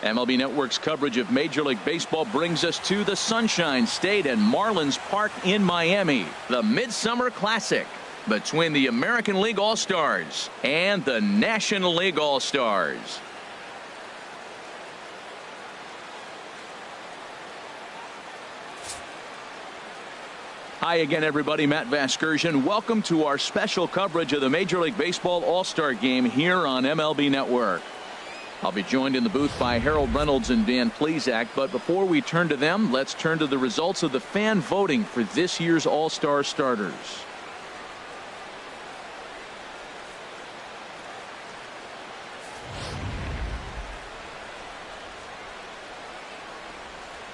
MLB Network's coverage of Major League Baseball brings us to the Sunshine State and Marlins Park in Miami. The Midsummer Classic between the American League All-Stars and the National League All-Stars. Hi again, everybody. Matt Vasgersian. Welcome to our special coverage of the Major League Baseball All-Star Game here on MLB Network. I'll be joined in the booth by Harold Reynolds and Dan Plesac, but before we turn to them, let's turn to the results of the fan voting for this year's All-Star starters.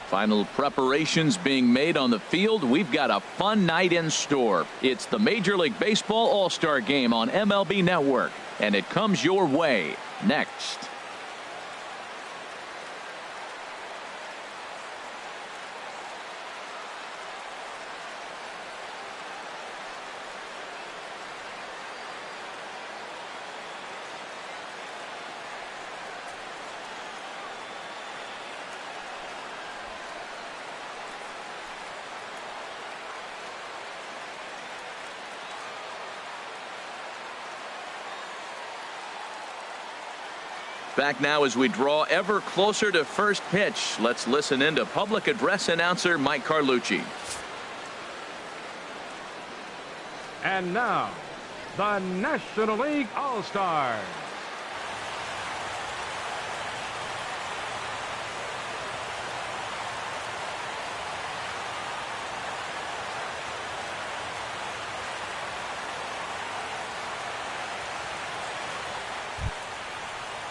Final preparations being made on the field. We've got a fun night in store. It's the Major League Baseball All-Star Game on MLB Network, and it comes your way next. Back now as we draw ever closer to first pitch. Let's listen in to public address announcer Mike Carlucci. And now, the National League All-Stars.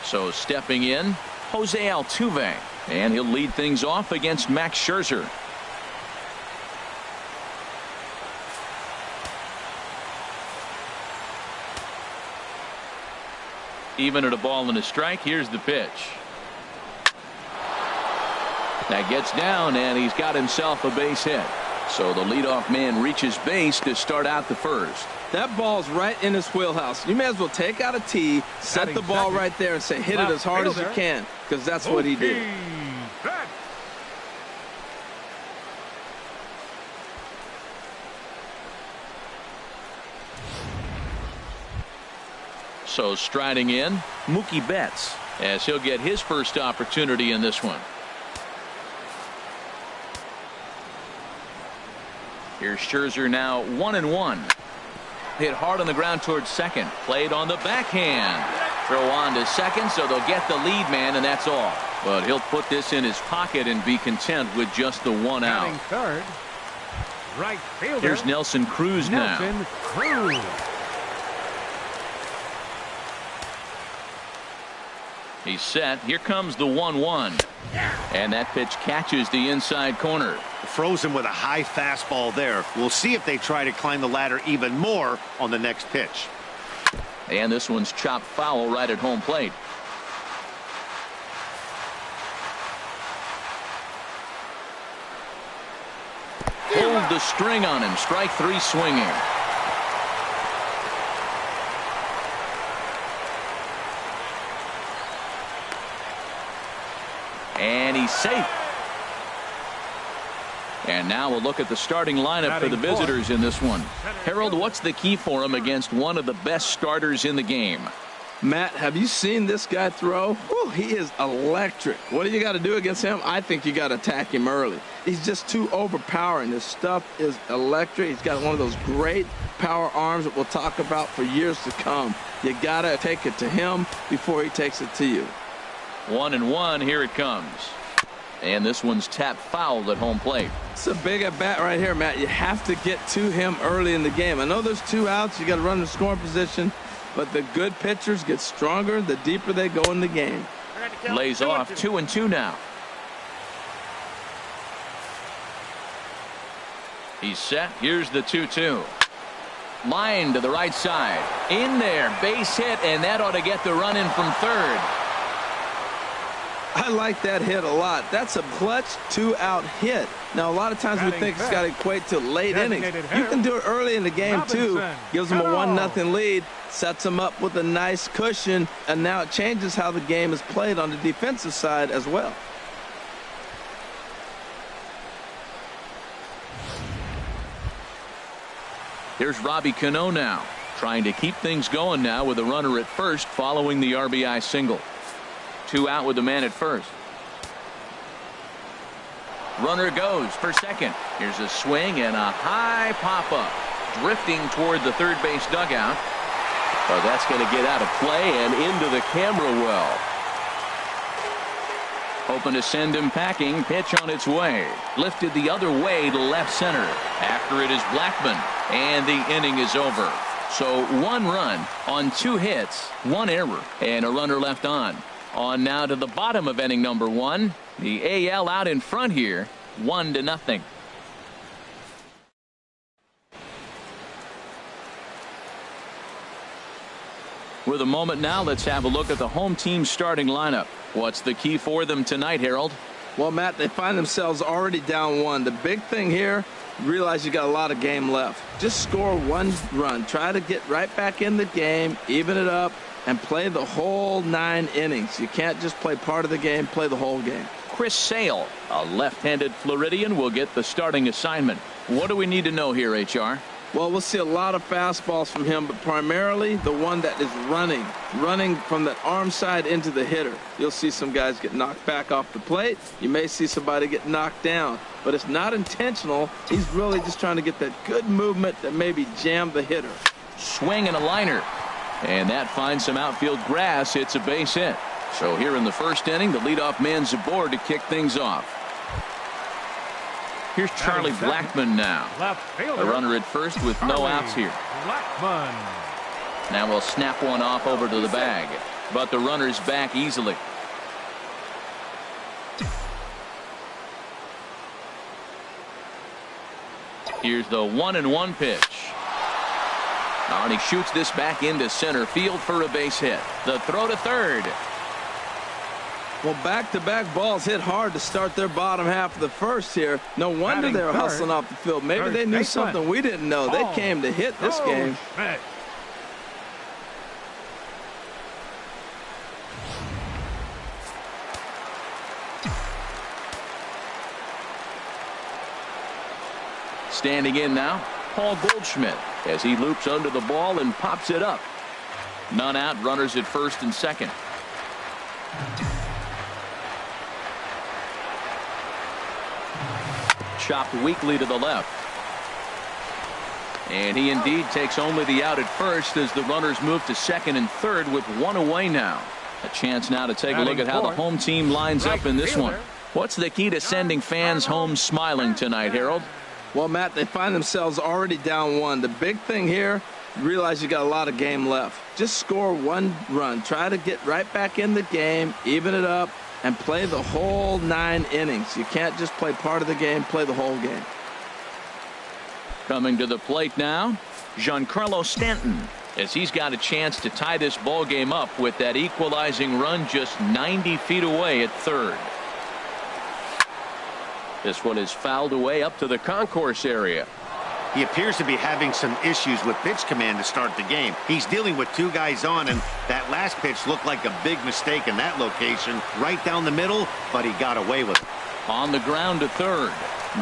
So stepping in, Jose Altuve, and he'll lead things off against Max Scherzer. Even at a ball and a strike, here's the pitch. That gets down, and he's got himself a base hit. So the leadoff man reaches base to start out the first. That ball's right in his wheelhouse. You may as well take out a tee, set the ball right there, and say hit it as hard as you can, because that's what he did. So striding in, Mookie Betts, as he'll get his first opportunity in this one. Here's Scherzer now 1-1. Hit hard on the ground towards second. Played on the backhand. Throw on to second, so they'll get the lead man, and that's all. But he'll put this in his pocket and be content with just the one out. Third, right fielder. Here's Nelson Cruz now. Nelson Cruz. He's set. Here comes the 1-1. And that pitch catches the inside corner. Frozen with a high fastball there. We'll see if they try to climb the ladder even more on the next pitch. And this one's chopped foul right at home plate. Pulled the string on him. Strike three swinging. And he's safe. And now we'll look at the starting lineup for the visitors in this one. Harold, what's the key for him against one of the best starters in the game? Matt, have you seen this guy throw? Whew, he is electric. What do you got to do against him? I think you got to attack him early. He's just too overpowering. His stuff is electric. He's got one of those great power arms that we'll talk about for years to come. You got to take it to him before he takes it to you. 1-1. Here it comes. And this one's tapped foul at home plate. It's a big at bat right here, Matt. You have to get to him early in the game. I know there's two outs. You got to run the scoring position. But the good pitchers get stronger the deeper they go in the game. Lays off 2-2 now. He's set. Here's the 2-2. Line to the right side. In there. Base hit, and that ought to get the run in from third. I like that hit a lot. That's a clutch two-out hit. Now, a lot of times we think it's got to equate to late innings. You can do it early in the game, too. Gives them a 1-0 lead, sets them up with a nice cushion, and now it changes how the game is played on the defensive side as well. Here's Robbie Cano now, trying to keep things going now with a runner at first following the RBI single. 2 out with the man at first. Runner goes for second. Here's a swing and a high pop-up. Drifting toward the third base dugout. Oh, that's going to get out of play and into the camera well. Hoping to send him packing. Pitch on its way. Lifted the other way to left center. After it is Blackmon. And the inning is over. So 1 run on 2 hits, 1 error, and a runner left on. On now to the bottom of inning number 1. The AL out in front here, 1-0. With a moment now, let's have a look at the home team's starting lineup. What's the key for them tonight, Harold? Well, Matt, they find themselves already down 1. The big thing here, realize you got a lot of game left. Just score 1 run. Try to get right back in the game, even it up, and play the whole 9 innings. You can't just play part of the game, play the whole game. Chris Sale, a left-handed Floridian, will get the starting assignment. What do we need to know here, HR? Well, we'll see a lot of fastballs from him, but primarily the one that is running from the arm side into the hitter. You'll see some guys get knocked back off the plate. You may see somebody get knocked down, but it's not intentional. He's really just trying to get that good movement that maybe jammed the hitter. Swing and a liner. And that finds some outfield grass. It's a base hit. So here in the first inning, the leadoff man's aboard to kick things off. Here's Charlie Blackmon now. A runner at first with no outs here. Blackmon. Now we'll snap one off over to the bag. But the runner's back easily. Here's the 1-1 pitch. And he shoots this back into center field for a base hit. The throw to third. Well, back-to-back balls hit hard to start their bottom half of the first here. No wonder they were hustling off the field. Maybe they knew something we didn't know. They came to hit this game. Standing in now, Paul Goldschmidt, as he loops under the ball and pops it up. None out, runners at first and second. Chopped weakly to the left. And he indeed takes only the out at first as the runners move to second and third with 1 away now. A chance now to take a look at how the home team lines up in this one. What's the key to sending fans home smiling tonight, Harold? Well, Matt, they find themselves already down 1. The big thing here, realize you got a lot of game left. Just score 1 run. Try to get right back in the game, even it up, and play the whole 9 innings. You can't just play part of the game, play the whole game. Coming to the plate now, Giancarlo Stanton, as he's got a chance to tie this ball game up with that equalizing run just 90 feet away at third. This one is fouled away up to the concourse area. He appears to be having some issues with pitch command to start the game. He's dealing with 2 guys on, and that last pitch looked like a big mistake in that location. Right down the middle, but he got away with it. On the ground to third.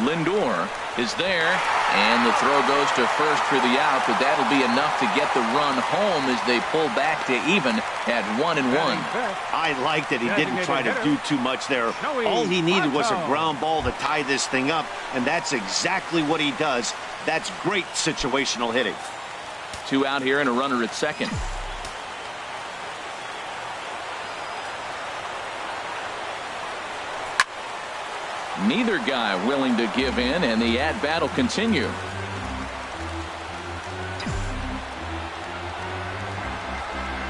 Lindor is there, and the throw goes to first for the out, but that'll be enough to get the run home as they pull back to even at 1-1. I liked that he didn't try to do too much there. All he needed was a ground ball to tie this thing up, and that's exactly what he does. That's great situational hitting. 2 out here and a runner at second. Neither guy willing to give in, and the at-bat will continue.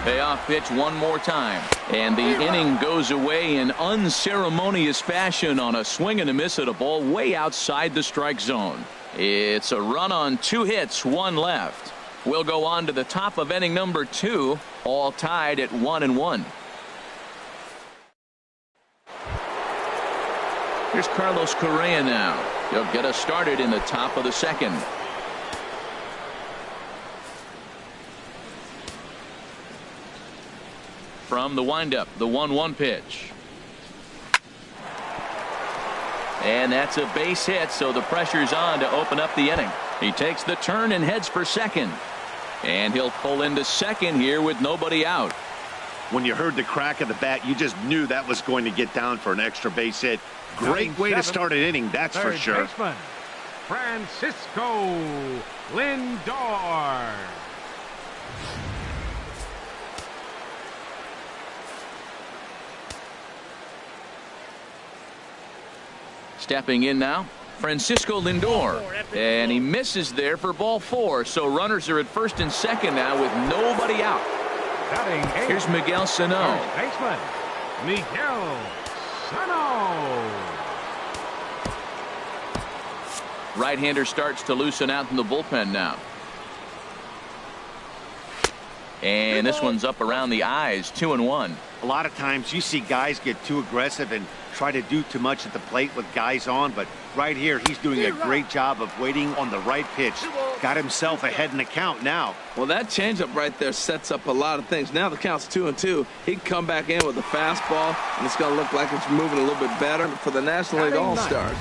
Payoff pitch one more time, and the inning goes away in unceremonious fashion on a swing and a miss at a ball way outside the strike zone. It's a run on 2 hits, 1 left. We'll go on to the top of inning number 2, all tied at 1-1. Here's Carlos Correa now. He'll get us started in the top of the second. From the windup, the 1-1 pitch. And that's a base hit, so the pressure's on to open up the inning. He takes the turn and heads for second. And he'll pull into second here with nobody out. When you heard the crack of the bat, you just knew that was going to get down for an extra base hit. Great way to start an inning, that's for sure. Baseman, Francisco Lindor. Stepping in now, Francisco Lindor. And he misses there for ball 4. So runners are at first and second now with nobody out. Here's Miguel Sano. Baseman, Miguel Sano. Right-hander starts to loosen out in the bullpen now. And this one's up around the eyes, 2-1. A lot of times you see guys get too aggressive and try to do too much at the plate with guys on, but right here he's doing a great job of waiting on the right pitch. Got himself ahead in the count now. Well, that changeup right there sets up a lot of things. Now the count's 2-2. He can come back in with a fastball, and it's going to look like it's moving a little bit better for the National League All-Stars.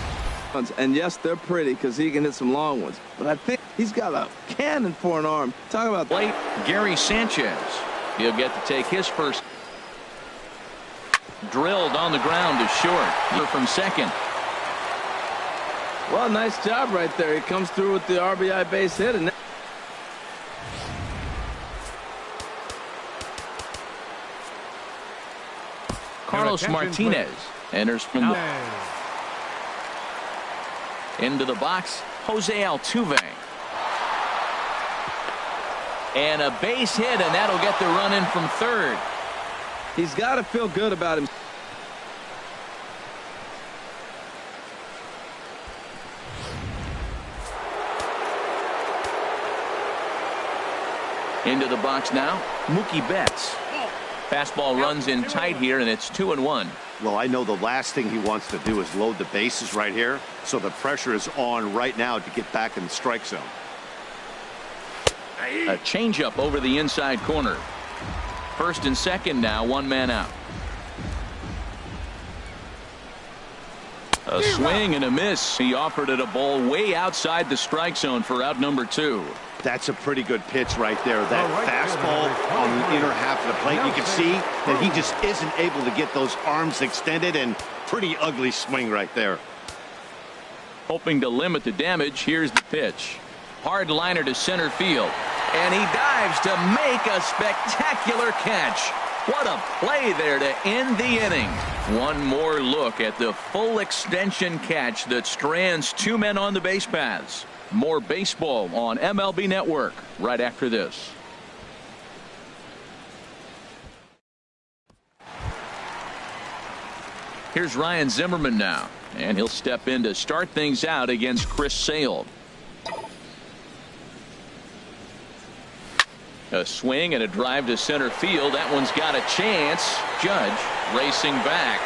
And yes, they're pretty because he can hit some long ones, but I think he's got a cannon for an arm. Talk about late Gary Sanchez. He'll get to take his first. Drilled on the ground to short. Here from second. Well, nice job right there. He comes through with the RBI base hit. And Carlos Martinez enters from the into the box. Jose Altuve. And a base hit, and that'll get the run in from third. He's got to feel good about him. Into the box now, Mookie Betts. Fastball runs in tight here, and it's 2-1. Well, I know the last thing he wants to do is load the bases right here, so the pressure is on right now to get back in the strike zone. A changeup over the inside corner. First and second now, one man out. A swing and a miss. He offered it a ball way outside the strike zone for out number 2. That's a pretty good pitch right there. That fastball on the inner half of the plate. You can see that he just isn't able to get those arms extended, and pretty ugly swing right there. Hoping to limit the damage. Here's the pitch. Hard liner to center field. And he dives to make a spectacular catch. What a play there to end the inning. One more look at the full extension catch that strands 2 men on the base paths. More baseball on MLB Network right after this. Here's Ryan Zimmerman now, and he'll step in to start things out against Chris Sale. A swing and a drive to center field. That one's got a chance. Judge racing back.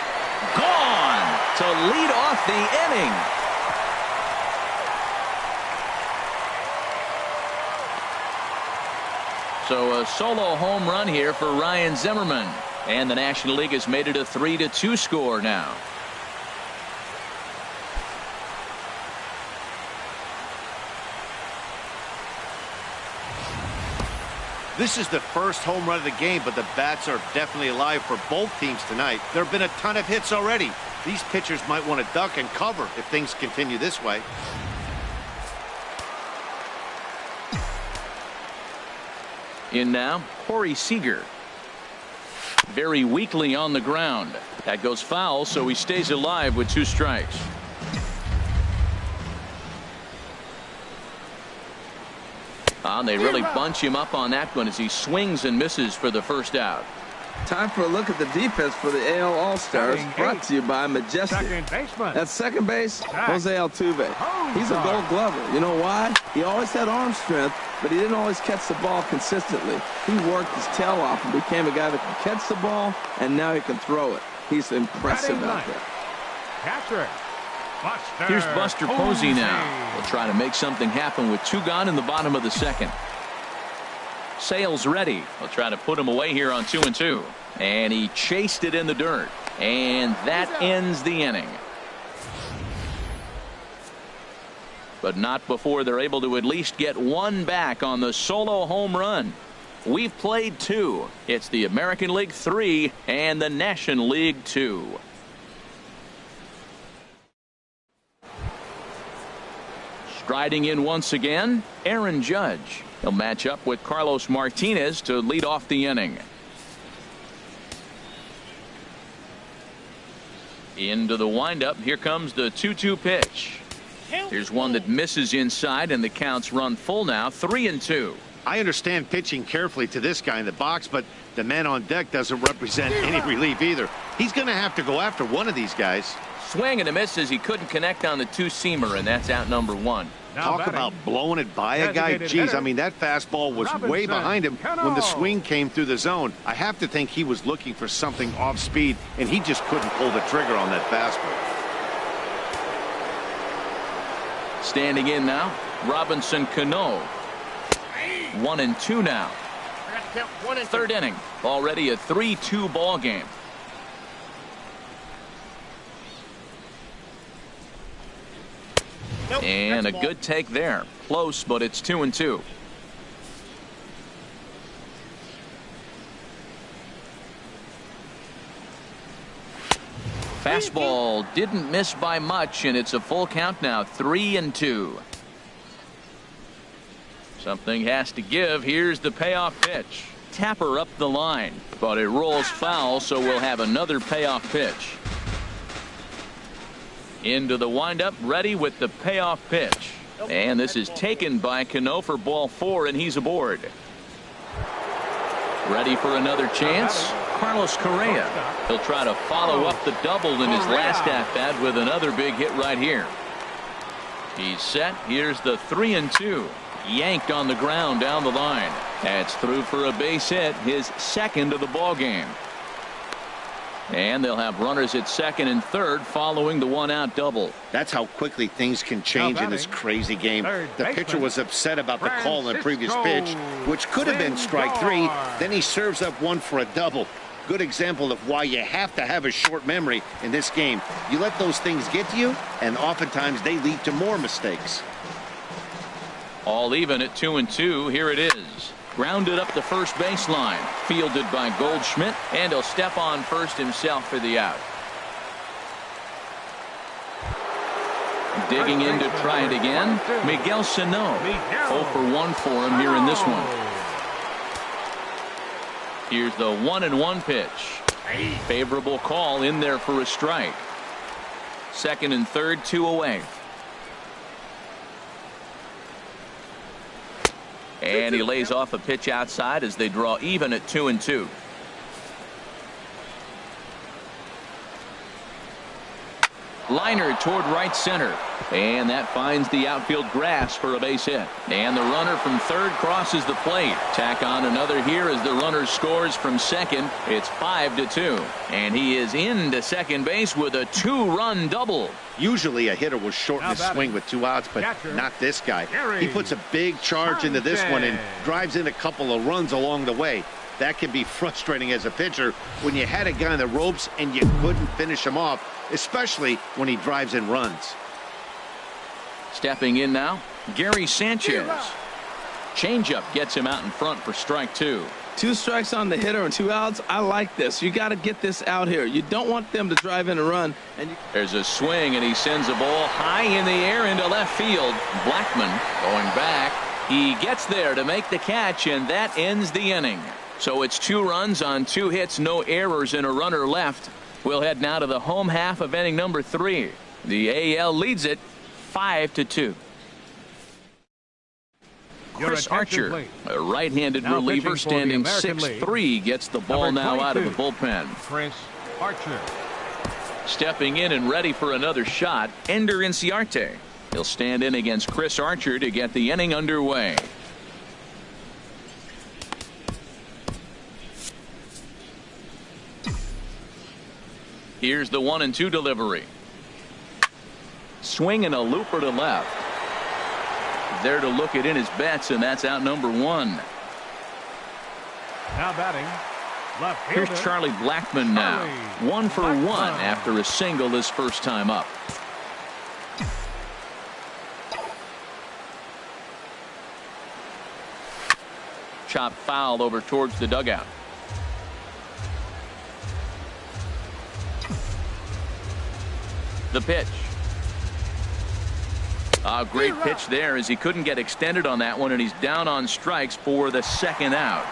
Gone to lead off the inning. So a solo home run here for Ryan Zimmerman. And the National League has made it a 3-2 score now. This is the first home run of the game, but the bats are definitely alive for both teams tonight. There have been a ton of hits already. These pitchers might want to duck and cover if things continue this way. In now, Corey Seager. Very weakly on the ground. That goes foul, so he stays alive with 2 strikes. They really bunch him up on that one as he swings and misses for the first out. Time for a look at the defense for the AL All-Stars, brought to you by Majestic. That's second base, Jose Altuve. He's a Gold Glover. You know why? He always had arm strength, but he didn't always catch the ball consistently. He worked his tail off and became a guy that can catch the ball, and now he can throw it. He's impressive out there. Catcher, Here's Buster Posey now. He'll try to make something happen with 2 gone in the bottom of the second. Sale's ready. He'll try to put him away here on 2-2. And he chased it in the dirt. And that ends the inning. But not before they're able to at least get 1 back on the solo home run. We've played 2. It's the American League 3 and the National League 2. Striding in once again, Aaron Judge. He'll match up with Carlos Martinez to lead off the inning. Into the windup. Here comes the 2-2 pitch. Here's one that misses inside, and the count's run full now, 3-2. I understand pitching carefully to this guy in the box, but the man on deck doesn't represent any relief either. He's going to have to go after one of these guys. Swing and a miss as he couldn't connect on the 2-seamer, and that's out number 1. Talk about blowing it by a guy. Geez, I mean, that fastball was way behind him when the swing came through the zone. I have to think he was looking for something off speed, and he just couldn't pull the trigger on that fastball. Standing in now, Robinson Cano. 1-2 now. Third inning. Already a 3-2 ball game. And a good take there. Close, but it's 2-2. Fastball didn't miss by much, and it's a full count now, 3-2. Something has to give. Here's the payoff pitch. Tapper up the line, but it rolls foul, so we'll have another payoff pitch. Into the windup, ready with the payoff pitch. And this is taken by Cano for ball 4, and he's aboard. Ready for another chance. Carlos Correa. He'll try to follow up the double in his last at-bat with another big hit right here. He's set. Here's the 3-2. Yanked on the ground down the line. That's through for a base hit, his second of the ball game. And they'll have runners at second and third following the 1-out double. That's how quickly things can change in this crazy game. The pitcher was upset about the call on the previous pitch, which could have been strike 3. Then he serves up one for a double. Good example of why you have to have a short memory in this game. You let those things get to you, and oftentimes they lead to more mistakes. All even at 2-2. Here it is. Grounded up the first baseline. Fielded by Goldschmidt, and he'll step on first himself for the out. Digging in to try it again, Miguel Sano. 0 for 1 for him here in this one. Here's the 1-1 pitch. Favorable call in there for a strike. Second and third, 2 away. And he lays off a pitch outside as they draw even at 2-2. Liner toward right center, and that finds the outfield grass for a base hit. And the runner from third crosses the plate. Tack on another here as the runner scores from second. It's 5-2, and he is into second base with a 2-run double. Usually a hitter will shorten his swing with 2 outs, but not this guy. He puts a big charge into this one and drives in a couple of runs along the way. That can be frustrating as a pitcher when you had a guy on the ropes and you couldn't finish him off, especially when he drives in runs. Stepping in now, Gary Sanchez. Changeup gets him out in front for strike 2. 2 strikes on the hitter and 2 outs. I like this. You got to get this out here. You don't want them to drive in a run. And there's a swing, and he sends a ball high in the air into left field. Blackman going back. He gets there to make the catch, and that ends the inning. So it's 2 runs on 2 hits, no errors, and a runner left. We'll head now to the home half of inning number 3. The AL leads it 5-2. Chris Archer, a right-handed reliever standing 6'3", gets the ball now out of the bullpen. Chris Archer. Stepping in and ready for another shot, Ender Inciarte. He'll stand in against Chris Archer to get the inning underway. Here's the 1-2 delivery. swing and a looper to left. There to look it in his bets, and that's out number one. Now batting, left Here's fielder, Charlie Blackmon now. 1 for 1 after a single his first time up. Chop foul over towards the dugout. The pitch. A great pitch there as he couldn't get extended on that one, and he's down on strikes for the second out.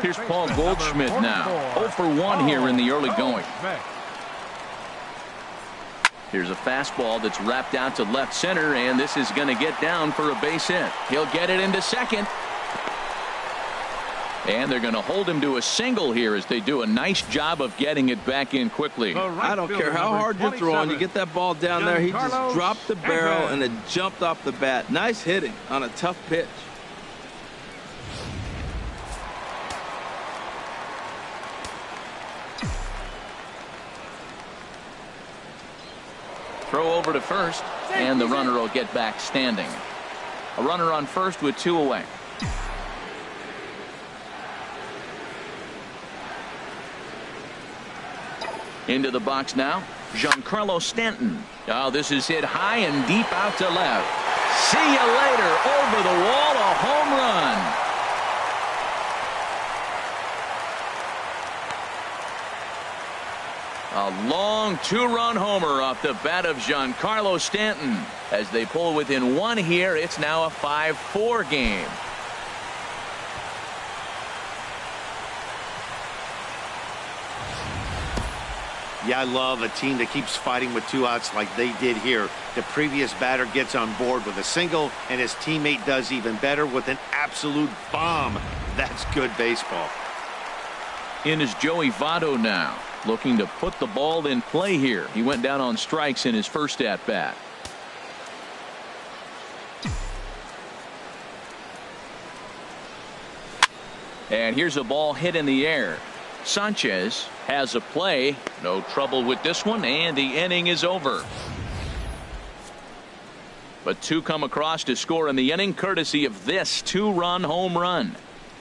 Here's Paul Goldschmidt now. 0 for 1 here in the early going. Here's a fastball that's wrapped out to left center, and this is going to get down for a base hit. He'll get it into second. And they're going to hold him to a single here as they do a nice job of getting it back in quickly. I don't care how hard you're throwing. You get that ball down there. He just dropped the barrel and it jumped off the bat. Nice hitting on a tough pitch. Throw over to first, and the runner will get back standing. A runner on first with 2 away. Into the box now, Giancarlo Stanton. Oh, this is hit high and deep out to left. See you later. Over the wall, a home run. A long 2-run homer off the bat of Giancarlo Stanton. As they pull within 1 here, it's now a 5-4 game. Yeah, I love a team that keeps fighting with 2 outs like they did here. The previous batter gets on board with a single, and his teammate does even better with an absolute bomb. That's good baseball. In is Joey Votto now, looking to put the ball in play here. He went down on strikes in his first at-bat. And here's a ball hit in the air. Sanchez has a play. No trouble with this one, and the inning is over. But 2 come across to score in the inning, courtesy of this 2-run home run.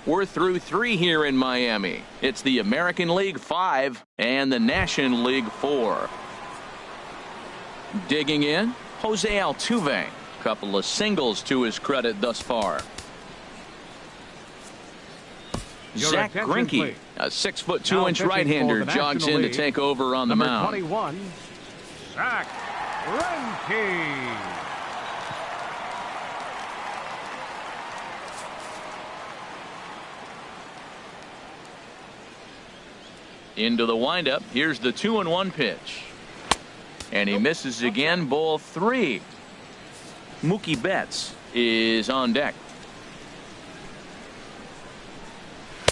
We're through 3 here in Miami. It's the American League 5 and the National League 4. Digging in, Jose Altuve. Couple of singles to his credit thus far. Zach Greinke, a 6'2" right-hander, jogs in to take over on the mound. 21, Zach Greinke. Into the windup. Here's the 2-1 pitch. And he misses again. Ball 3. Mookie Betts is on deck.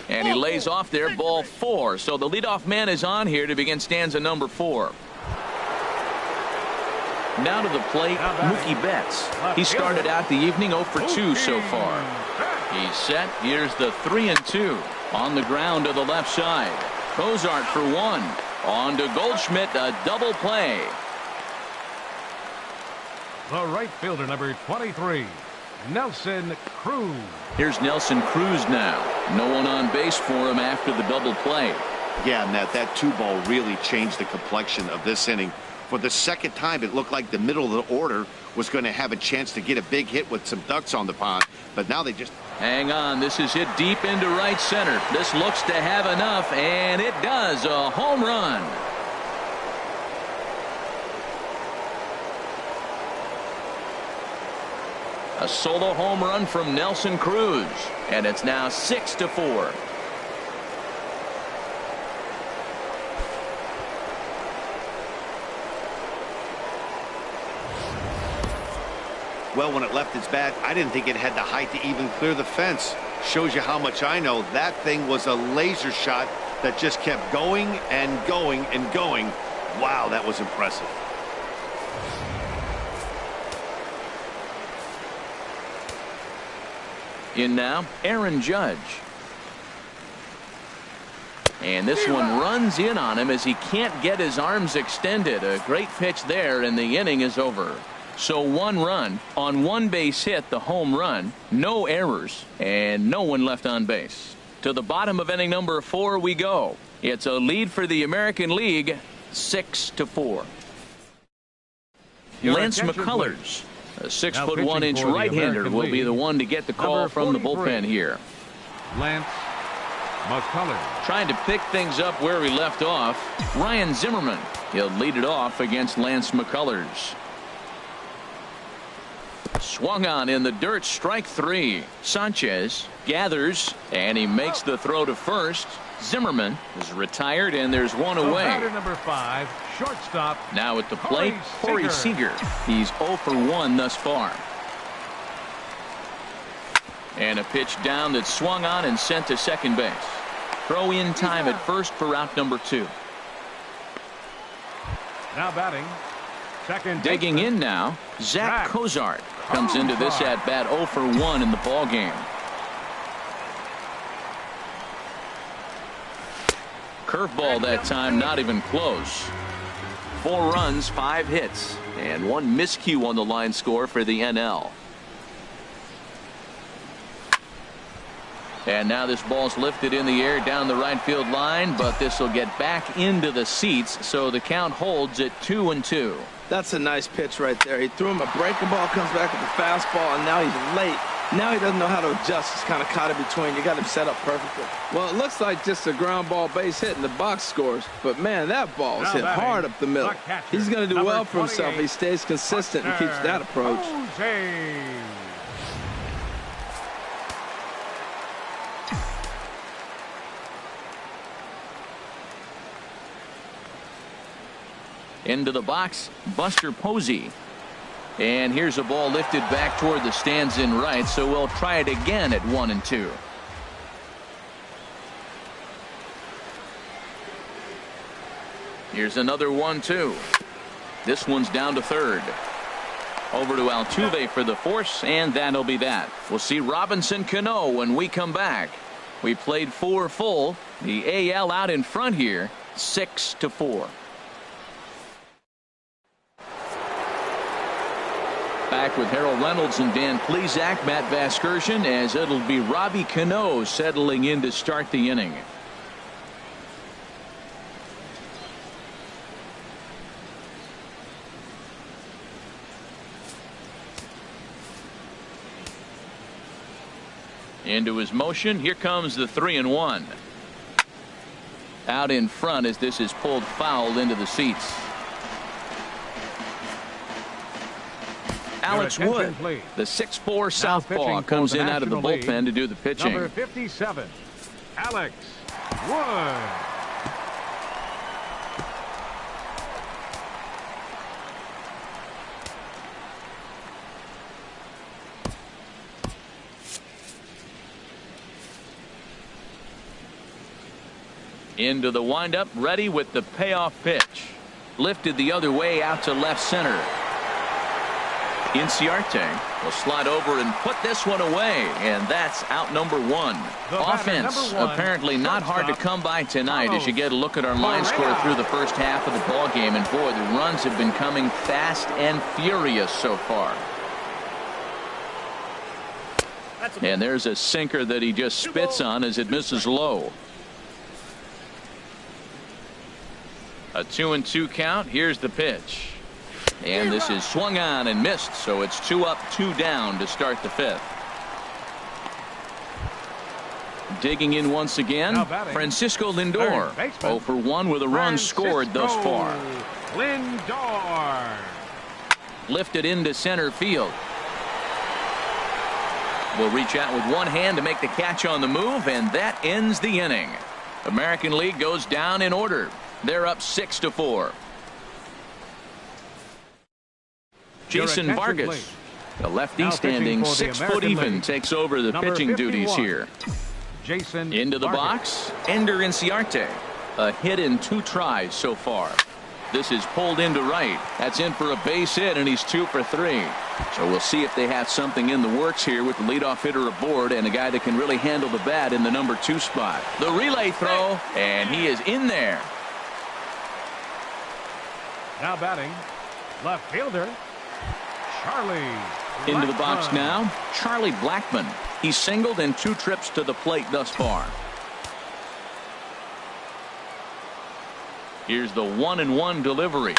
And he lays off there. Ball 4. So the leadoff man is on here to begin stanza number 4. Now to the plate, Mookie Betts. He started out the evening 0 for 2 so far. He's set. Here's the 3-2 on the ground to the left side. Cozart for 1. On to Goldschmidt, a double play. The right fielder, number 23, Nelson Cruz. Here's Nelson Cruz now. No one on base for him after the double play. Yeah, Matt, that 2-ball really changed the complexion of this inning. For the second time, it looked like the middle of the order was going to have a chance to get a big hit with some ducks on the pond, but now they just... Hang on, this is hit deep into right center. This looks to have enough, and it does. A home run. A solo home run from Nelson Cruz, and it's now 6-4. Well, when it left its bat, I didn't think it had the height to even clear the fence. Shows you how much I know. That thing was a laser shot that just kept going and going and going. Wow, that was impressive. In now, Aaron Judge. And this one runs in on him as he can't get his arms extended. A great pitch there, and the inning is over. So 1 run on 1 base hit, the home run, no errors, and no one left on base. To the bottom of inning number 4 we go. It's a lead for the American League, 6-4. Lance McCullers, a 6'1" right-hander, will be the one to get the call from the bullpen here. Lance McCullers. Trying to pick things up where he left off, Ryan Zimmerman. He'll lead it off against Lance McCullers. Swung on in the dirt, strike 3. Sanchez gathers, and he makes the throw to first. Zimmerman is retired, and there's one away. Batter number 5, shortstop. Now at the plate, Corey Seager. He's 0 for 1 thus far. And a pitch down that swung on and sent to second base. Throw in time at first for out number 2. Now batting, second. Digging in now, Zach Cozart comes into this at bat 0 for 1 in the ball game. Curveball that time, not even close. 4 runs, 5 hits, and 1 miscue on the line score for the NL. And now this ball's lifted in the air down the right field line, but this will get back into the seats, so the count holds at 2-2. That's a nice pitch right there. He threw him a breaking ball, comes back with a fastball, and now he's late. Now he doesn't know how to adjust. He's kind of caught in between. You got him set up perfectly. Well, it looks like just a ground ball base hit and the box scores. But, man, that ball is hit hard up the middle. He's going to do well for himself if he stays consistent and keeps that approach. Into the box, Buster Posey. And here's a ball lifted back toward the stands in right, so we'll try it again at 1-2. Here's another 1-2. This one's down to third. Over to Altuve for the force, and that'll be that. We'll see Robinson Cano when we come back. We played 4 full. The AL out in front here, 6-4. Back with Harold Reynolds and Dan Plesac, Matt Vasgersian, as it'll be Robbie Cano settling in to start the inning. Into his motion. Here comes the 3-1. Out in front as this is pulled foul into the seats. Alex Wood, the 6'4" southpaw, comes in out of the bullpen to do the pitching. Number 57, Alex Wood. Into the windup, ready with the payoff pitch. Lifted the other way out to left center. Inciarte will slide over and put this one away, and that's out number 1. Offense apparently not hard to come by tonight as you get a look at our line score through the first half of the ball game, and boy, the runs have been coming fast and furious so far. And there's a sinker that he just spits on as it misses low. A 2-2 count. Here's the pitch. And this is swung on and missed, so it's 2 up, 2 down to start the 5th. Digging in once again, Francisco Lindor, 0 for 1 with a run scored thus far. Lindor. Lifted into center field. Will reach out with one hand to make the catch on the move, and that ends the inning. American League goes down in order. They're up 6-4. Jason Vargas, the lefty standing 6 foot even, takes over the pitching duties here. Jason into the box, Ender Inciarte. A hit in 2 tries so far. This is pulled into right. That's in for a base hit, and he's 2 for 3. So we'll see if they have something in the works here with the leadoff hitter aboard and a guy that can really handle the bat in the number 2 spot. The relay throw, and he is in there. Now batting, left fielder, Charlie Into the Blackmon. box now, Charlie Blackmon. He's singled in 2 trips to the plate thus far. Here's the 1-1 delivery.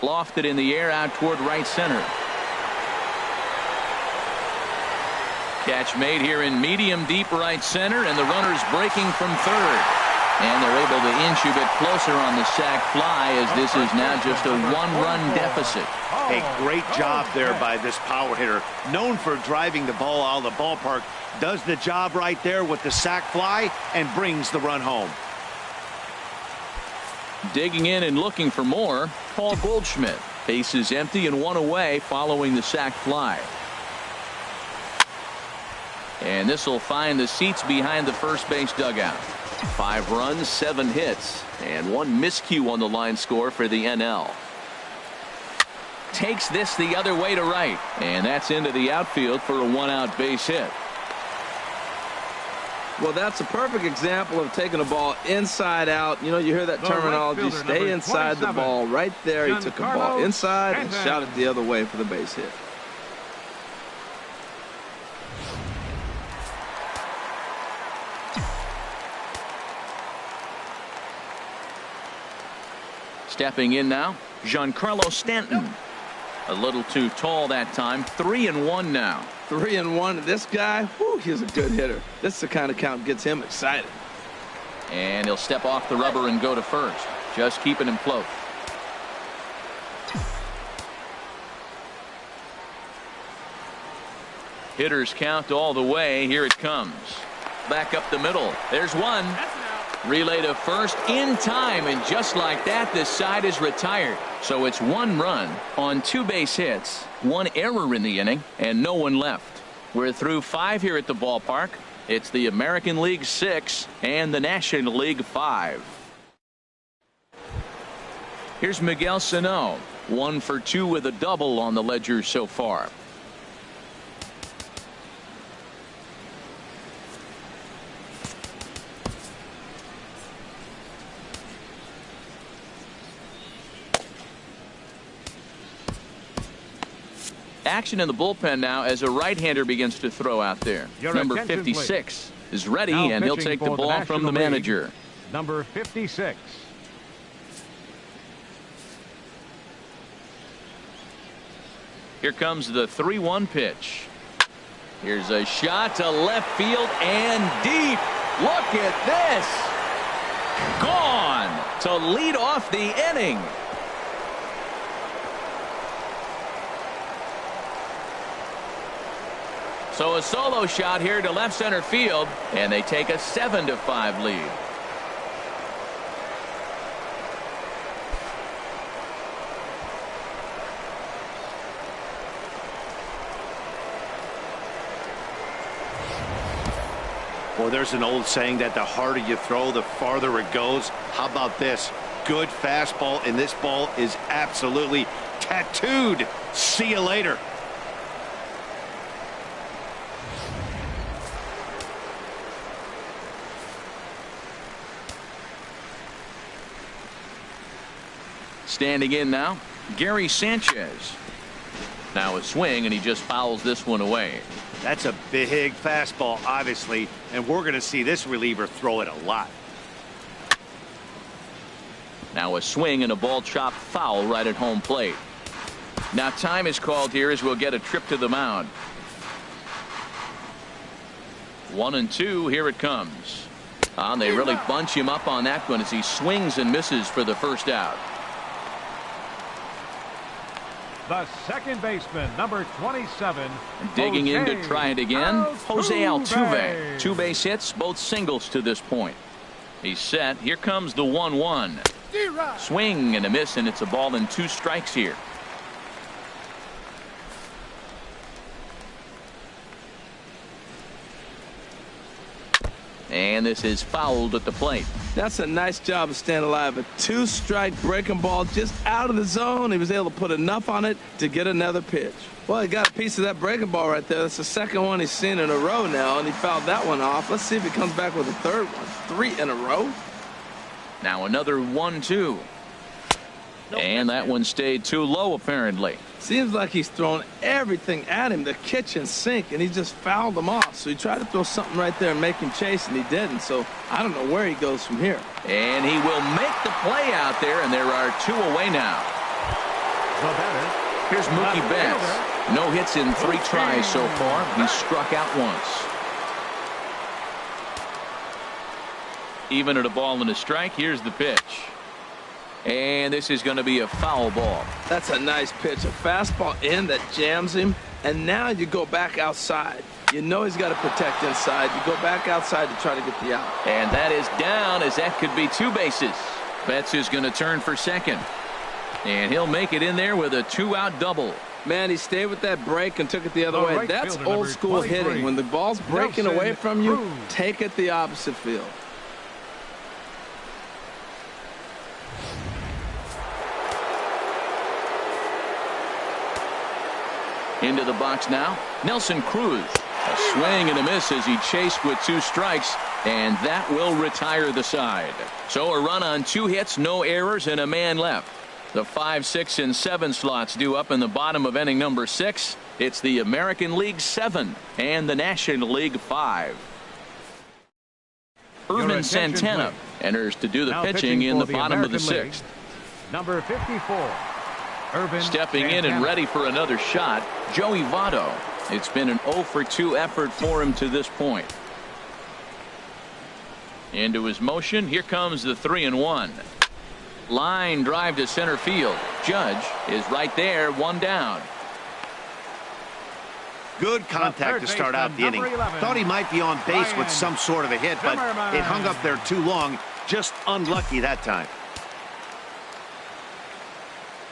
Lofted in the air out toward right center. Catch made here in medium deep right center, and the runner's breaking from third. And they're able to inch a bit closer on the sac fly, as this is now just a 1-run deficit. A great job there by this power hitter. Known for driving the ball out of the ballpark. Does the job right there with the sac fly and brings the run home. Digging in and looking for more, Paul Goldschmidt. Bases empty and 1 away following the sac fly. And this will find the seats behind the first base dugout. 5 runs, 7 hits, and 1 miscue on the line score for the NL. Takes this the other way to right, and that's into the outfield for a 1-out base hit. Well, that's a perfect example of taking a ball inside out. You know, you hear that The terminology, right fielder, stay number inside the 27, ball. Right there, he took a ball Giancarlo inside and Stanton. shot it the other way for the base hit. Stepping in now, Giancarlo Stanton. A little too tall that time. 3-1 now. 3-1. This guy, whew, he's a good hitter. This is the kind of count gets him excited. And he'll step off the rubber and go to first. Just keeping him close. Hitters count all the way. Here it comes. Back up the middle. There's one. Relay to first in time, and just like that, this side is retired. So it's 1 run on 2 base hits, 1 error in the inning, and no one left. We're through 5 here at the ballpark. It's the American League 6 and the National League 5. Here's Miguel Sano, 1 for 2 with a double on the ledger so far. Action in the bullpen now as a right-hander begins to throw out there. Your Number attention, 56 is ready, Now and he'll pitching take the for the ball from the National League, manager. Number 56. Here comes the 3-1 pitch. Here's a shot to left field and deep. Look at this. Gone to lead off the inning. So a solo shot here to left center field, and they take a 7-5 lead. Well, there's an old saying that the harder you throw, the farther it goes. How about this? Good fastball, and this ball is absolutely tattooed. See you later. Standing in now, Gary Sanchez. Now a swing, and he just fouls this one away. That's a big fastball, obviously, and we're going to see this reliever throw it a lot. Now a swing and a ball chopped foul right at home plate. Now time is called here as we'll get a trip to the mound. 1-2, here it comes. They really bunch him up on that one as he swings and misses for the first out. The second baseman, number 27. Digging in to Jose try it again, Jose Altuve. Altuve. 2 base hits, both singles to this point. He's set. Here comes the 1-1. Swing and a miss, and it's a ball and 2 strikes here. And this is fouled at the plate. That's a nice job of staying alive. A 2-strike breaking ball just out of the zone. He was able to put enough on it to get another pitch. Well, he got a piece of that breaking ball right there. That's the second one he's seen in a row now, and he fouled that one off. Let's see if he comes back with a third one. 3 in a row. Now another 1-2. And that one stayed too low, apparently. Seems like he's thrown everything at him, the kitchen sink, and he just fouled them off. So he tried to throw something right there and make him chase, and he didn't. So I don't know where he goes from here. And he will make the play out there, and there are 2 away now. Here's Mookie Betts. No hits in 3 tries so far. He's struck out once. Even at a ball and a strike, here's the pitch. And this is going to be a foul ball. That's a nice pitch. A fastball in that jams him. And now you go back outside. You know he's got to protect inside. You go back outside to try to get the out. And that is down, as that could be 2 bases. Betts is going to turn for second. And he'll make it in there with a 2-out double. Man, he stayed with that break and took it the other way. That's old school hitting. When the ball's breaking away from you, take it the opposite field. Into the box now, Nelson Cruz. A swing and a miss as he chased with 2 strikes, and that will retire the side. So a run on 2 hits, no errors, and a man left. The 5, 6, and 7 slots due up in the bottom of inning number 6. It's the American League 7 and the National League 5. Irvin Santana enters to do the pitching in the bottom of the 6th. Number 54. Stepping in and ready for another shot, Joey Votto. It's been an 0 for 2 effort for him to this point. Into his motion, here comes the 3-1. Line drive to center field. Judge is right there, 1 down. Good contact to start out the inning. Thought he might be on base with some sort of a hit, but it hung up there too long. Just unlucky that time.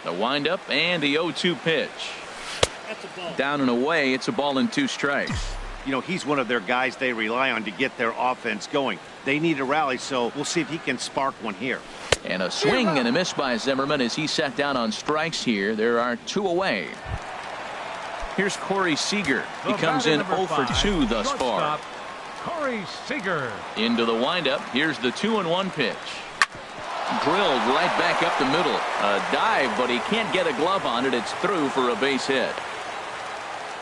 The windup and the 0-2 pitch. Down and away, it's a ball and 2 strikes. You know, he's one of their guys they rely on to get their offense going. They need a rally, so we'll see if he can spark one here. And a swing and a miss by Zimmerman as he sat down on strikes here. There are 2 away. Here's Corey Seager. He comes in 0 for 2 thus far. Corey Seager. Into the windup. Here's the 2-1 pitch. Drilled right back up the middle. A dive, but he can't get a glove on it. It's through for a base hit.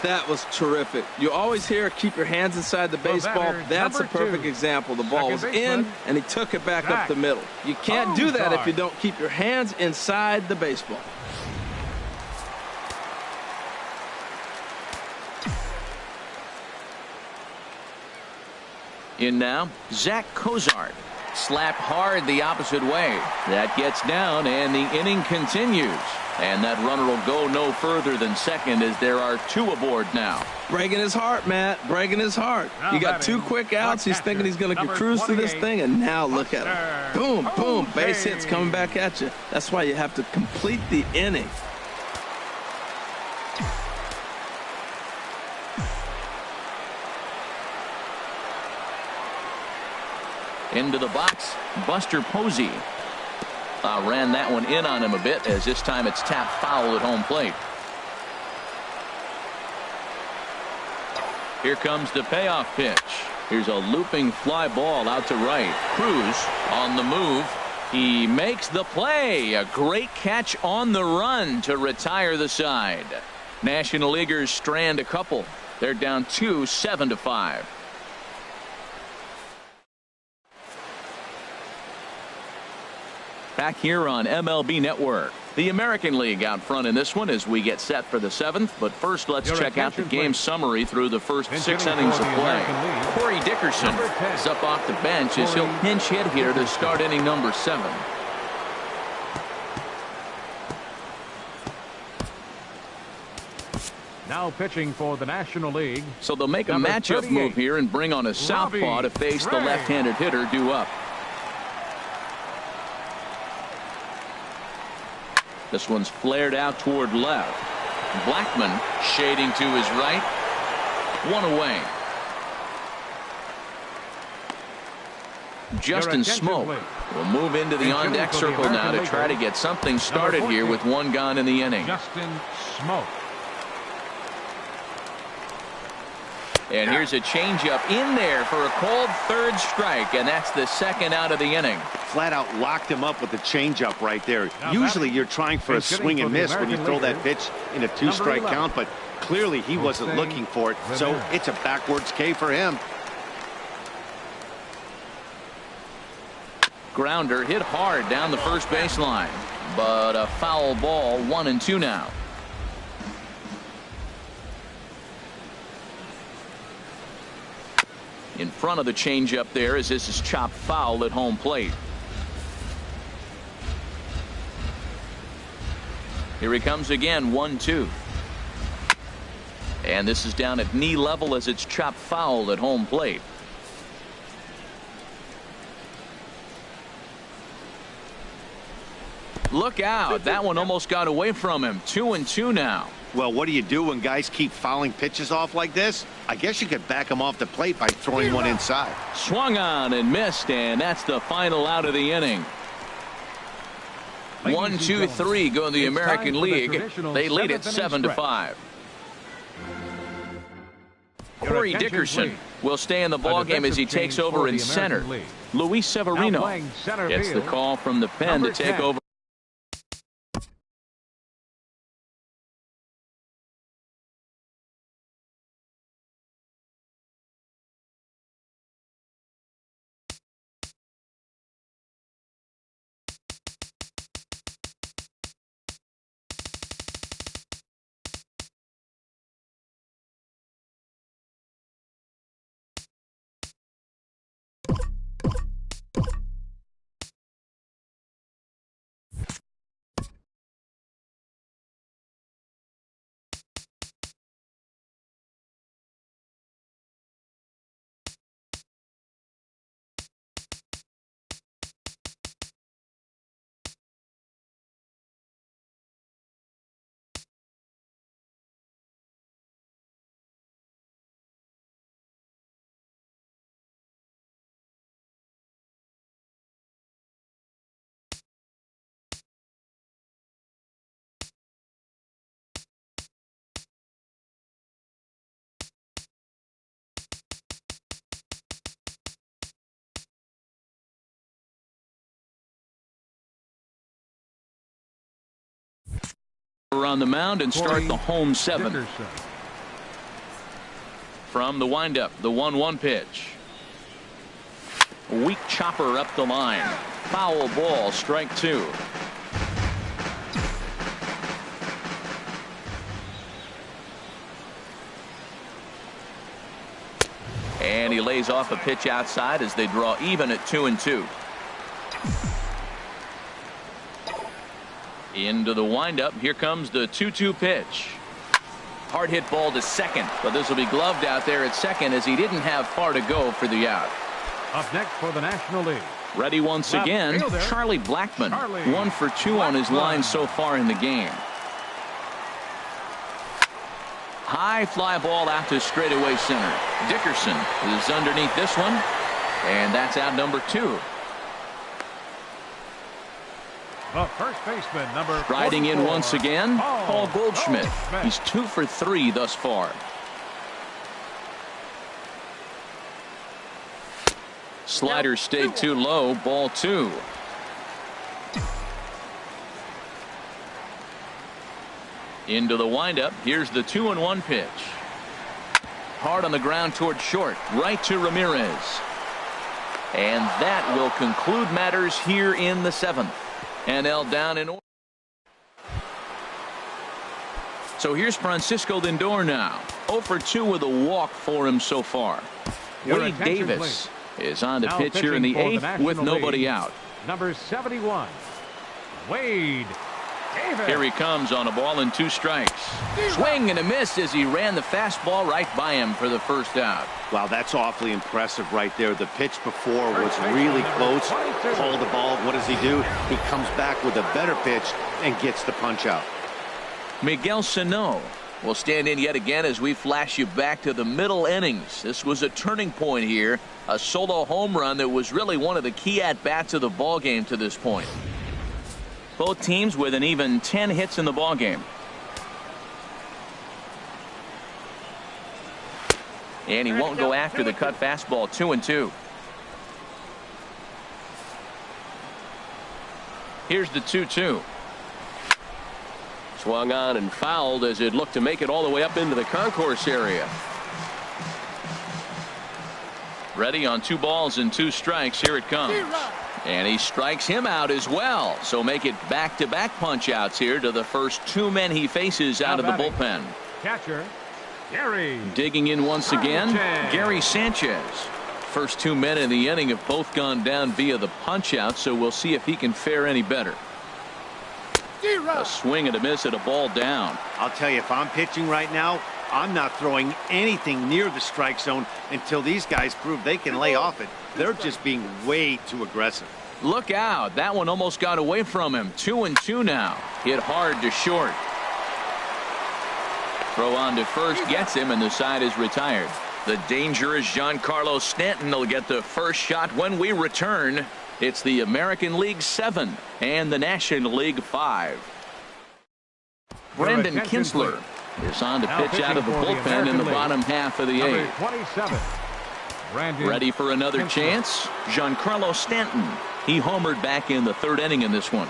That was terrific. You always hear keep your hands inside the baseball. That's a perfect example. The ball was in, and he took it back up the middle. You can't do that if you don't keep your hands inside the baseball. In now, Zach Cozart. Slap hard the opposite way. That gets down, and the inning continues. And that runner will go no further than second as there are 2 aboard now. Breaking his heart, Matt. Breaking his heart. You got 2 quick outs. He's thinking he's going to cruise through this thing, and now look at him. Boom, boom. Base hits coming back at you. That's why you have to complete the inning. Into the box, Buster Posey. Ran that one in on him a bit, as this time it's tapped foul at home plate. Here comes the payoff pitch. Here's a looping fly ball out to right. Cruz on the move. He makes the play. A great catch on the run to retire the side. National Leaguers strand a couple. They're down 2, 7-5. Back here on MLB Network. The American League out front in this one as we get set for the 7th. But first, let's check out the game summary through the first 6 innings of play. Corey Dickerson is up off the bench as he'll pinch hit here to start inning number 7. Now pitching for the National League. So they'll make a matchup move here and bring on a southpaw to face the left-handed hitter due up. This one's flared out toward left. Blackman shading to his right. 1 away. Justin Smoke will move into the on-deck circle now to try to get something started here with one gone in the inning. Justin Smoke. And here's a changeup in there for a called third strike, and that's the second out of the inning. Flat out locked him up with the changeup right there. Usually you're trying for a swing and miss when you throw that pitch in a two-strike count, but clearly he wasn't looking for it, so it's a backwards K for him. Grounder hit hard down the first baseline, but a foul ball, 1-2 now. In front of the changeup there as this is chopped foul at home plate. Here he comes again, 1-2. And this is down at knee level as it's chopped foul at home plate. Look out. That one almost got away from him. 2-2 now. Well, what do you do when guys keep fouling pitches off like this? I guess you could back them off the plate by throwing one inside. Swung on and missed, and that's the final out of the inning. 1-2-3 go in the American League. They lead it 7-5. Corey Dickerson will stay in the ballgame as he takes over in center. Luis Severino gets the call from the pen to take over. On the mound and start the home seventh. From the windup, the 1-1 pitch. Weak chopper up the line. Foul ball, strike two. And he lays off a pitch outside as they draw even at 2-2. Into the windup. Here comes the 2-2 pitch. Hard hit ball to second, but this will be gloved out there at second as he didn't have far to go for the out. Up next for the National League. Ready once again, Charlie Blackmon. 1 for 2 on his line so far in the game. High fly ball out to straightaway center. Dickerson is underneath this one, and that's out number 2. The first baseman, number Riding in once again, Paul Goldschmidt. Goldschmidt. He's 2 for 3 thus far. Slider stayed too low, ball 2. Into the windup. Here's the 2-1 pitch. Hard on the ground toward short, right to Ramirez. And that will conclude matters here in the 7th. NL down in order. So here's Francisco Lindor now. 0 for 2 with a walk for him so far. Wade Davis is on to pitch here in the 8th with nobody out. Number 71, Wade Davis. Here he comes on a ball and 2 strikes. Swing and a miss as he ran the fastball right by him for the first out. Wow, that's awfully impressive right there. The pitch before was really close. Called the ball. What does he do? He comes back with a better pitch and gets the punch out. Miguel Sano We'll stand in yet again as we flash you back to the middle innings. This was a turning point here. A solo home run that was really one of the key at-bats of the ball game to this point. Both teams with an even 10 hits in the ball game. And he won't go after the cut fastball. 2-2. Here's the 2-2. Swung on and fouled as it looked to make it all the way up into the concourse area. Ready on 2 balls and 2 strikes. Here it comes. And he strikes him out as well. So make it back-to-back punch-outs here to the first 2 men he faces out of the bullpen. Catcher, Gary. Digging in once again, Gary Sanchez. First 2 men in the inning have both gone down via the punch-out, so we'll see if he can fare any better. A swing and a miss at a ball down. I'll tell you, if I'm pitching right now, I'm not throwing anything near the strike zone until these guys prove they can lay off it. They're just being way too aggressive. Look out. That one almost got away from him. 2-2 now. Hit hard to short. Throw on to first gets him, and the side is retired. The dangerous Giancarlo Stanton will get the first shot when we return. It's the American League 7 and the National League 5. Brandon Kinsler is on to pitch out of the bullpen in the bottom half of the 8th. 27. Ready for another chance? Giancarlo Stanton. He homered back in the 3rd inning in this one.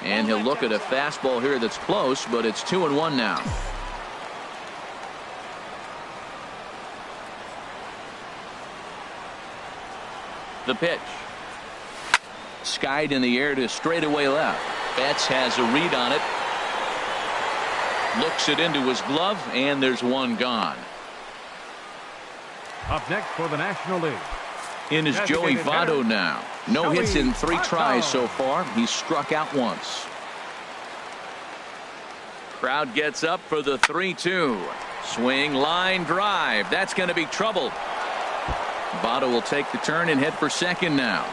And he'll look at a fastball here that's close, but it's 2-1 now. The pitch. Skied in the air to straightaway left. Betts has a read on it. Looks it into his glove, and there's one gone. Up next for the National League. In is Joey Votto now. No hits in 3 tries so far. He's struck out once. Crowd gets up for the 3-2. Swing, line drive. That's going to be trouble. Votto will take the turn and head for second now.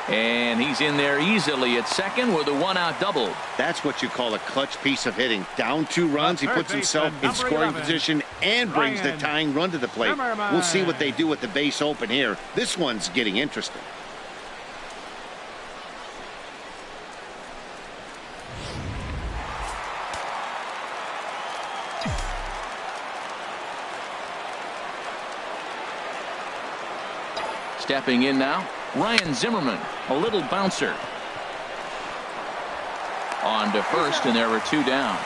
And he's in there easily at second with a 1-out double. That's what you call a clutch piece of hitting. Down 2 runs, he puts himself in scoring position and brings the tying run to the plate. We'll see what they do with the base open here. This one's getting interesting. Stepping in now, Ryan Zimmerman, a little bouncer. On to first, and there are 2 down.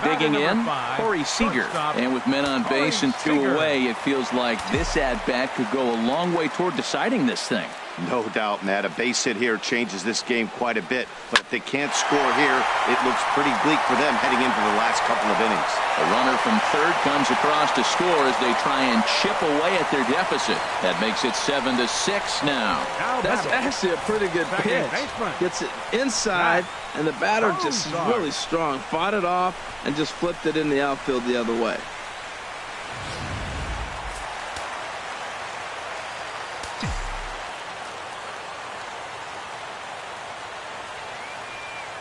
Digging in, Corey Seager. And with men on base and 2 away, it feels like this at-bat could go a long way toward deciding this thing. No doubt, Matt. A base hit here changes this game quite a bit. But if they can't score here, it looks pretty bleak for them heading into the last couple of innings. A runner from third comes across to score as they try and chip away at their deficit. That makes it 7-6 now. That's actually a pretty good pitch. Gets it inside, and the batter just is really strong. Fought it off and just flipped it in the outfield the other way.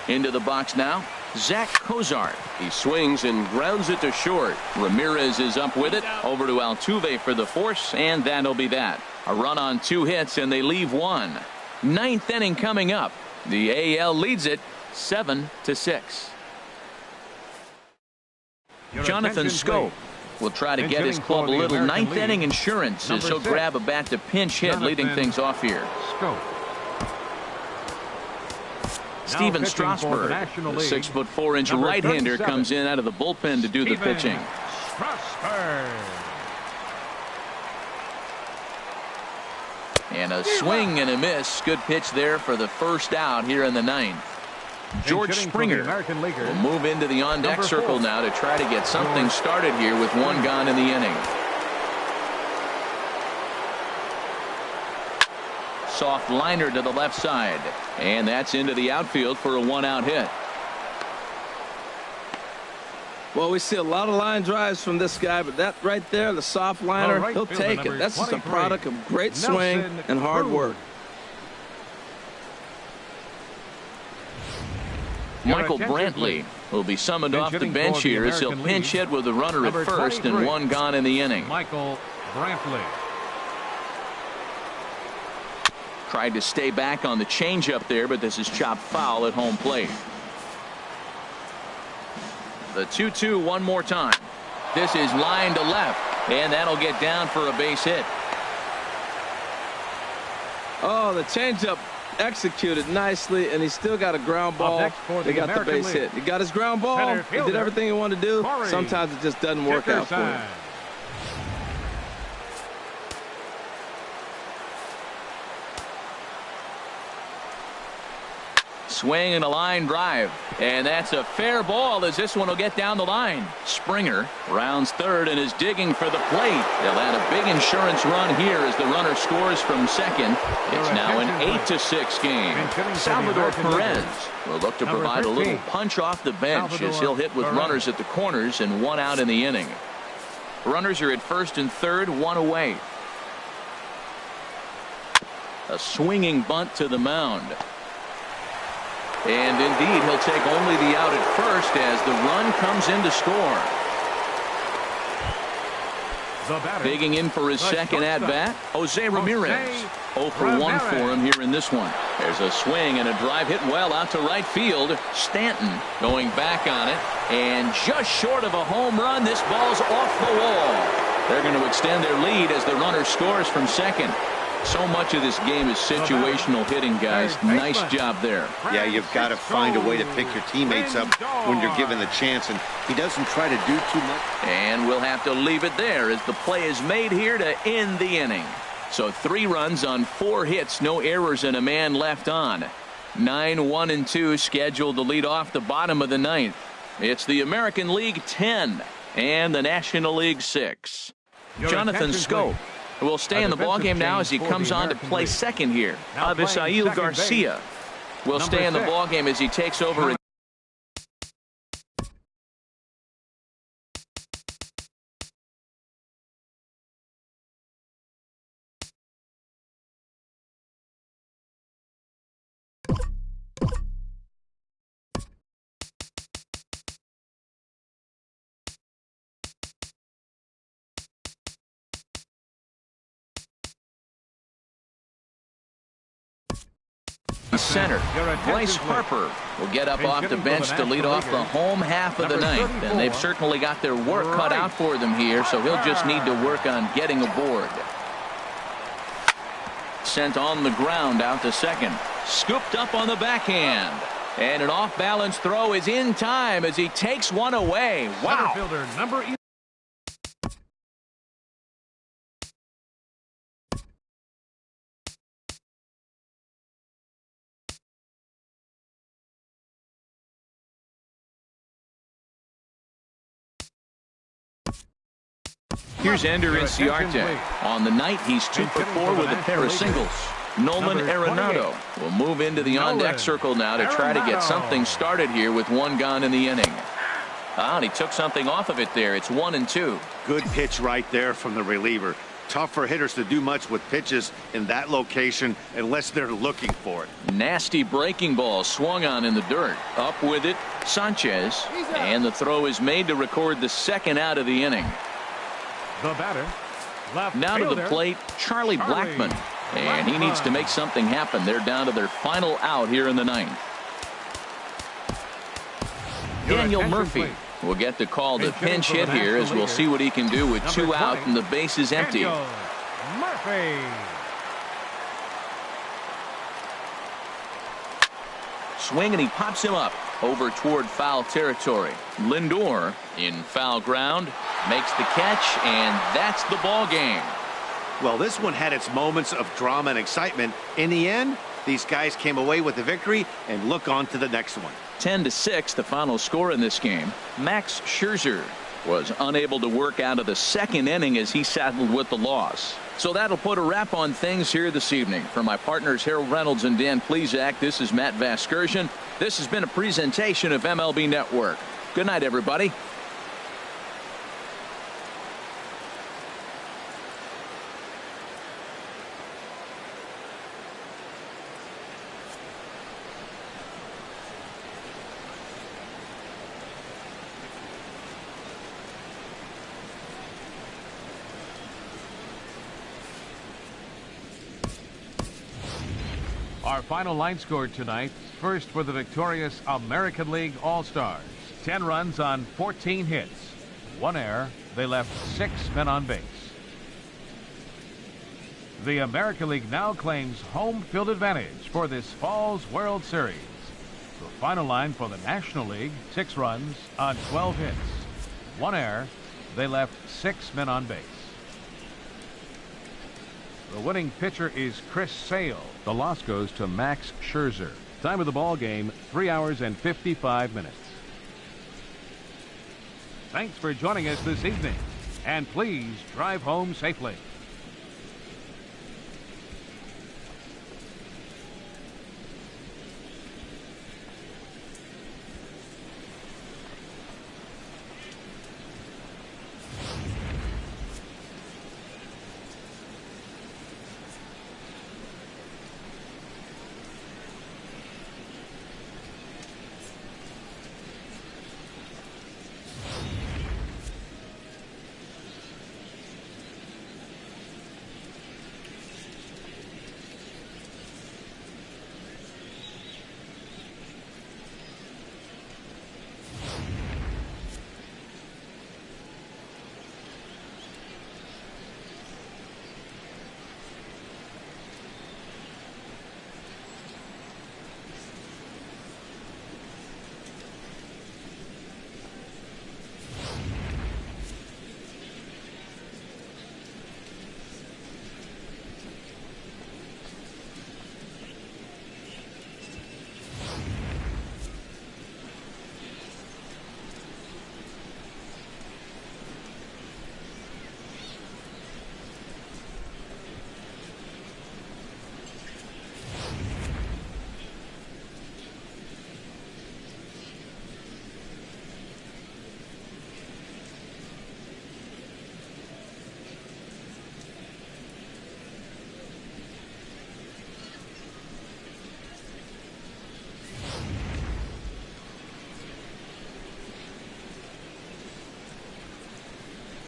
Into the box now, Zach Cozart. He swings and grounds it to short. Ramirez is up with it. Over to Altuve for the force, and that'll be that. A run on 2 hits, and they leave 1. 9th inning coming up. The AL leads it 7-6. Jonathan Schoop will try to get his club a little 9th inning insurance as he'll grab a bat to pinch hit, leading things off here. Steven Strasburg, the 6'4" right-hander, comes in out of the bullpen to do the pitching. And a swing and a miss. Good pitch there for the first out here in the 9th. George Springer will move into the on-deck circle now to try to get something started here with 1 gone in the inning. Soft liner to the left side, and that's into the outfield for a 1-out hit. Well, we see a lot of line drives from this guy, but that right there, the soft liner, he'll take it. That's just a product of great swing and hard work. Michael attention, Brantley will be summoned Pinch off the hitting bench for the here as he'll American pinch League, hit with a runner at number first 23. and one gone in the inning. Michael Brantley. Tried to stay back on the changeup there, but this is chopped foul at home plate. The 2-2 one more time. This is line to left, and that'll get down for a base hit. Oh, the changeup executed nicely, and he still got a ground ball. They got the base hit. He got his ground ball. He did everything he wanted to do. Sometimes it just doesn't work out for him. Swing and a line drive, and that's a fair ball as this one will get down the line. Springer rounds third and is digging for the plate. They'll add a big insurance run here as the runner scores from second. It's now an 8-6 game. Salvador Perez will look to provide a little punch off the bench as he'll hit with runners at the corners and one out in the inning. Runners are at first and third, one away. A swinging bunt to the mound. And indeed, he'll take only the out at first as the run comes in to score. Digging in for his second at-bat, Jose Ramirez. 0 for 1 for him here in this one. There's a swing and a drive hit well out to right field. Stanton going back on it. And just short of a home run, this ball's off the wall. They're going to extend their lead as the runner scores from second. So much of this game is situational hitting, guys. Nice job there. Yeah, you've got to find a way to pick your teammates up when you're given the chance, and he doesn't try to do too much. And we'll have to leave it there as the play is made here to end the inning. So 3 runs on 4 hits, no errors, and a man left on. 9-1-2 scheduled to lead off the bottom of the 9th. It's the American League 10 and the National League 6. Jonathan Scope will stay in the ballgame now as he comes on to play second here. Avisail Garcia will stay in the ballgame as he takes over. Center. Bryce Harper will get up off the bench to lead off the home half of the 9th, and they've certainly got their work cut out for them here, so he'll just need to work on getting aboard. Sent on the ground out to second. Scooped up on the backhand, and an off-balance throw is in time as he takes one away. Wow. Fielder number 11. Here's Ender Inciarte. On the night, he's 2 for 4 with a pair of singles. Nolan Arenado will move into the on-deck circle now to try to get something started here with 1 gone in the inning. And he took something off of it there. It's 1-2. Good pitch right there from the reliever. Tough for hitters to do much with pitches in that location unless they're looking for it. Nasty breaking ball swung on in the dirt. Up with it, Sanchez. And the throw is made to record the second out of the inning. The batter, left now to the fielder, plate, Charlie Blackmon. And he needs to make something happen. They're down to their final out here in the 9th. Daniel Murphy will get the call to pinch hit here as we'll see what he can do with 2 out and the base is empty. Murphy. Swing and he pops him up over toward foul territory. Lindor in foul ground makes the catch, and that's the ball game. Well, this one had its moments of drama and excitement. In the end, these guys came away with the victory, and look on to the next one. 10-6 the final score in this game. Max Scherzer was unable to work out of the second inning as he saddled with the loss. So that'll put a wrap on things here this evening. For my partners Harold Reynolds and Dan Plesac, this is Matt Vasgersian. This has been a presentation of MLB Network. Good night, everybody. Our final line score tonight, first for the victorious American League All-Stars. 10 runs on 14 hits. 1 error. They left 6 men on base. The American League now claims home field advantage for this fall's World Series. The final line for the National League, 6 runs on 12 hits. 1 error. They left 6 men on base. The winning pitcher is Chris Sale. The loss goes to Max Scherzer. Time of the ball game, 3 hours and 55 minutes. Thanks for joining us this evening, and please drive home safely.